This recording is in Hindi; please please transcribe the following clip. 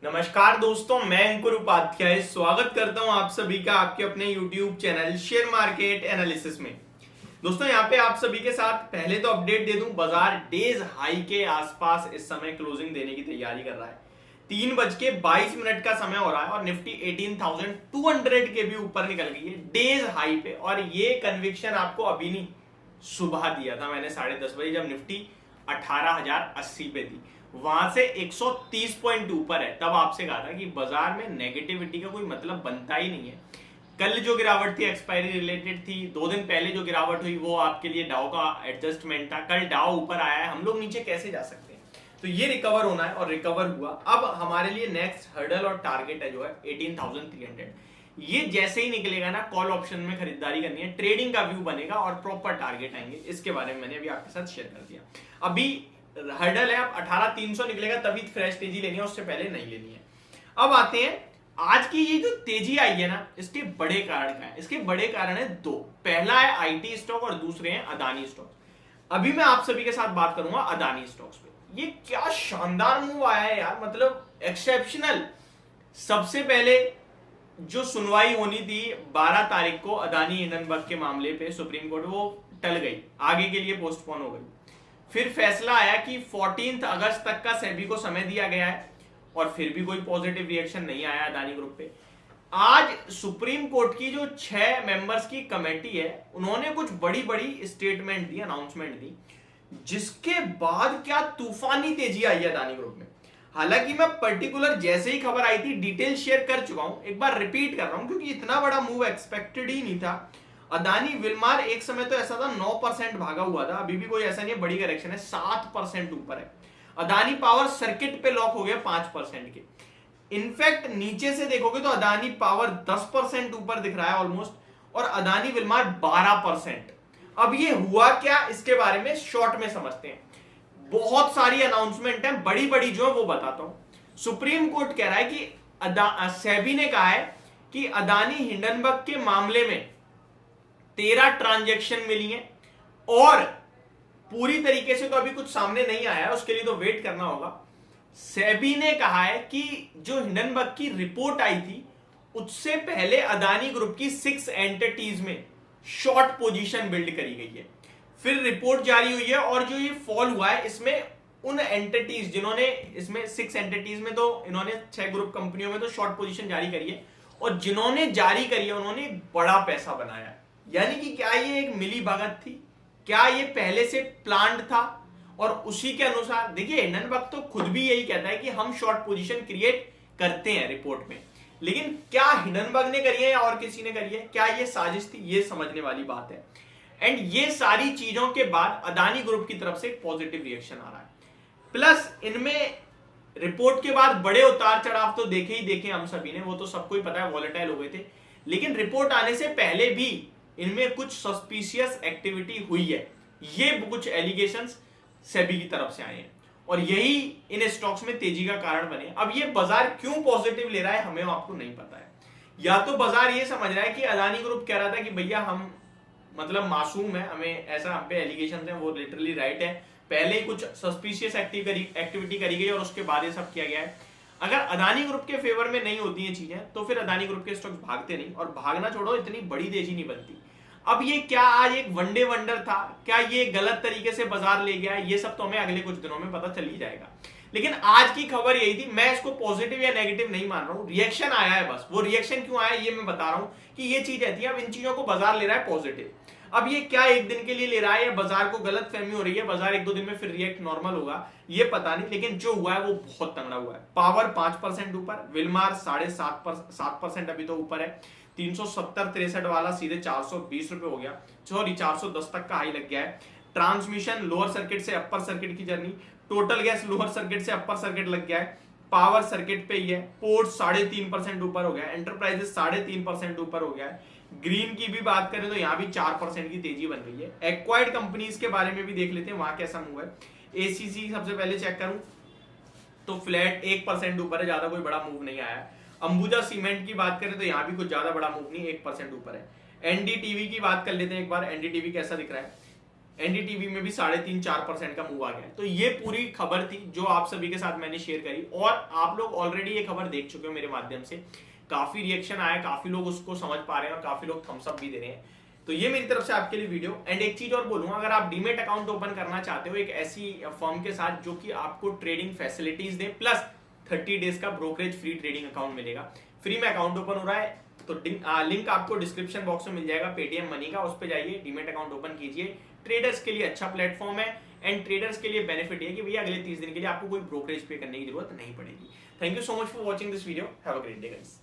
नमस्कार दोस्तों, मैं अंकुर उपाध्याय स्वागत करता हूं आप सभी का आपके अपने YouTube channel share market analysis में। दोस्तों यहां पे आप सभी के साथ पहले तो अपडेट दे दूं, बाजार डेज हाई के आसपास इस समय क्लोजिंग देने की तैयारी कर रहा है। 3:22 का समय हो रहा है और निफ्टी 18,200 के भी ऊपर निकल गई है डेज हाई पे। और ये कन्विक्शन आपको अभी नहीं, सुबह दिया था मैंने 10:30 जब निफ्टी 18,080 पे थी, वहां से 130 पॉइंट ऊपर है। तब आपसे कहा था कि बाजार में नेगेटिविटी का कोई मतलब बनता ही नहीं है। कल जो गिरावट थी एक्सपायरी रिलेटेड थी, 2 दिन पहले जो गिरावट हुई वो आपके लिए डाउ का एडजस्टमेंट था। कल डाउ ऊपर आया है, हम लोग नीचे कैसे जा सकते हैं? तो ये रिकवर होना है और रिकवर हुआ। अब हमारे लिए नेक्स्ट हर्डल और टारगेट है जो है 18,300। ये जैसे ही निकलेगा ना, कॉल ऑप्शन में खरीदारी करनी है, ट्रेडिंग का व्यू बनेगा और प्रॉपर टारगेट आएंगे। इसके बारे में मैंने अभी आपके साथ शेयर कर दिया। अभी हर्डल है, अब 18,300 निकलेगा तभी फ्रेश तेजी लेनी है, उससे पहले नहीं लेनी है। अब आते हैं आज की ये जो तेजी आई है ना, इसके बड़े कारण क्या है? इसके बड़े कारण है दो। पहला है आईटी स्टॉक और दूसरे हैं अदानी स्टॉक। अभी मैं आप सभी के साथ बात करूंगा अदानी स्टॉक्स पे। ये क्या शानदार मूव आया है यार, मतलब एक्सेप्शनल। सबसे पहले जो सुनवाई होनी थी 12 तारीख को अदानी हिंडनबर्ग के मामले पे सुप्रीम कोर्ट, वो टल गई, आगे के लिए पोस्टपोन हो गई। फिर फैसला आया कि 14 अगस्त तक का सेबी को समय दिया गया है और फिर भी कोई पॉजिटिव रिएक्शन नहीं आया अदानी ग्रुप पे। आज सुप्रीम कोर्ट की जो 6 मेंबर्स की कमेटी है, उन्होंने कुछ बड़ी बड़ी स्टेटमेंट दी, अनाउंसमेंट दी, जिसके बाद क्या तूफानी तेजी आई है अदानी ग्रुप में। हालांकि मैं पर्टिकुलर जैसे ही खबर आई थी डिटेल शेयर कर चुका हूं, एक बार रिपीट कर रहा हूं क्योंकि इतना बड़ा मूव एक्सपेक्टेड ही नहीं था। अदानी विलमार एक समय तो ऐसा था 9% भागा हुआ था, अभी भी कोई ऐसा नहीं है, बड़ी करेक्शन है, 7% ऊपर है। अदानी पावर सर्किट पे लॉक हो गया 5% के। इनफैक्ट नीचे से देखोगे तो अदानी पावर 10% ऊपर दिख रहा है ऑलमोस्ट, और अदानी विलमार 12%। अब ये हुआ क्या, इसके बारे में शॉर्ट में समझते हैं। बहुत सारी अनाउंसमेंट है, बड़ी बड़ी जो है वो बताता हूं। सुप्रीम कोर्ट कह रहा है कि सेबी ने कहा है कि अदानी हिंडनबर्ग के मामले में 13 ट्रांजैक्शन मिली हैं और पूरी तरीके से तो अभी कुछ सामने नहीं आया है, उसके लिए तो वेट करना होगा। सेबी ने कहा है कि जो हिंडनबर्ग की रिपोर्ट आई थी उससे पहले अदानी ग्रुप की 6 एंटिटीज में शॉर्ट पोजीशन बिल्ड करी गई है। फिर रिपोर्ट जारी हुई है और जो ये फॉल हुआ है इसमें उन एंटिटीज जिन्होंने, इसमें 6 एंटिटीज में तो इन्होंने 6 ग्रुप कंपनियों में तो शॉर्ट पोजीशन जारी करी है, और जिन्होंने जारी करी है उन्होंने बड़ा पैसा बनाया है। यानी कि क्या ये एक मिली भगत थी? क्या ये पहले से प्लान्ड था? और उसी के अनुसार देखिए, हिंडनबर्ग तो खुद भी यही कहता है कि हम शॉर्ट पोजीशन क्रिएट करते हैं रिपोर्ट में, लेकिन क्या हिंडनबर्ग ने करी है या और किसी ने करी है? क्या ये साजिश थी? ये समझने वाली बात है। एंड ये सारी चीजों के बाद अदानी ग्रुप की तरफ से एक पॉजिटिव रिएक्शन आ रहा है। प्लस इनमें रिपोर्ट के बाद बड़े उतार चढ़ाव तो देखे ही देखे हम सभी ने, वो तो सबको ही पता है, वॉलेटाइल हो गए थे। लेकिन रिपोर्ट आने से पहले भी इनमें कुछ सस्पिशियस एक्टिविटी हुई है, ये कुछ एलिगेशंस सेबी की तरफ से आए हैं और यही इन स्टॉक्स में तेजी का कारण बने। अब ये बाजार क्यों पॉजिटिव ले रहा है हमें आपको नहीं पता है। या तो बाजार ये समझ रहा है कि अदानी ग्रुप कह रहा था कि भैया हम मतलब मासूम है, हमें ऐसा, हम पे एलिगेशन है, वो लिटरली राइट है, पहले ही कुछ सस्पिशियस एक्टिविटी करी गई और उसके बाद ये सब किया गया है। अगर अदानी ग्रुप के फेवर में नहीं होती ये चीजें तो फिर अदानी ग्रुप के स्टॉक्स भागते नहीं, और भागना छोड़ो इतनी बड़ी तेजी नहीं बनती। अब ये क्या आज एक वनडे वंडर था? क्या ये गलत तरीके से बाजार ले गया? ये सब तो हमें अगले कुछ दिनों में पता चल ही जाएगा। लेकिन आज की खबर यही थी, मैं इसको पॉजिटिव या नेगेटिव नहीं मान रहा हूं, रिएक्शन आया है बस। वो रिएक्शन क्यों आया ये मैं बता रहा हूं कि ये चीज रहती है। अब इन चीजों को बाजार ले रहा है पॉजिटिव। अब ये क्या एक दिन के लिए ले रहा है या बाजार को गलत फहमी हो रही है, बाजार 1-2 दिन में फिर रिएक्ट नॉर्मल होगा, ये पता नहीं। लेकिन जो हुआ है वो बहुत तगड़ा हुआ है। पावर 5% ऊपर, विलमार 7.5% अभी तो ऊपर है। 370-63 वाला सीधे 420 रुपए हो गया, सॉरी 410 तक का हाई लग गया है। ट्रांसमिशन लोअर सर्किट से अपर सर्किट की journey, total gas lower circuit से अपर सर्किट लग गया है, पावर सर्किट पे ही है। पोर्ट 3.5% ऊपर हो गया, एंटरप्राइजेस 3.5% ऊपर हो गया है। ग्रीन की भी बात करें तो यहां भी 4% की तेजी बन रही है। एक्वायर्ड कंपनीज के बारे में भी देख लेते हैं वहां कैसा मूव है। एसीसी सबसे पहले चेक करूं तो फ्लैट 1% ऊपर है, ज्यादा कोई बड़ा मूव नहीं आया है। अंबुजा सीमेंट की बात करें तो यहां भी कुछ ज्यादा बड़ा मूव नहीं, 1% ऊपर है। एनडीटीवी की बात कर लेते हैं एक बार, एनडीटीवी कैसा दिख रहा है। एनडीटीवी में भी 3.5-4% का मूव आ गया। तो ये पूरी खबर थी जो आप सभी के साथ मैंने शेयर करी, और आप लोग ऑलरेडी ये खबर देख चुके हो मेरे माध्यम से। काफी रिएक्शन आया, काफी लोग उसको समझ पा रहे हैं और काफी लोग थम्स अप भी दे रहे हैं। तो ये मेरी तरफ से आपके लिए वीडियो। एंड एक चीज और बोलूंगा, अगर आप डीमेट अकाउंट ओपन करना चाहते हो एक ऐसी फर्म के साथ जो कि आपको ट्रेडिंग फैसिलिटीज दे, प्लस 30 डेज का ब्रोकरेज फ्री ट्रेडिंग अकाउंट मिलेगा, फ्री में अकाउंट ओपन हो रहा है, तो लिंक आपको डिस्क्रिप्शन बॉक्स में मिल जाएगा पेटीएम मनी का, उस पर जाइए, डीमेट अकाउंट ओपन कीजिए। ट्रेडर्स के लिए अच्छा प्लेटफॉर्म है, एंड ट्रेडर्स के लिए बेनिफिट है कि भैया अगले 30 दिन के लिए आपको कोई ब्रोकरेज पे करने की जरूरत नहीं पड़ेगी। Thank you so much for watching this video, have a great day guys.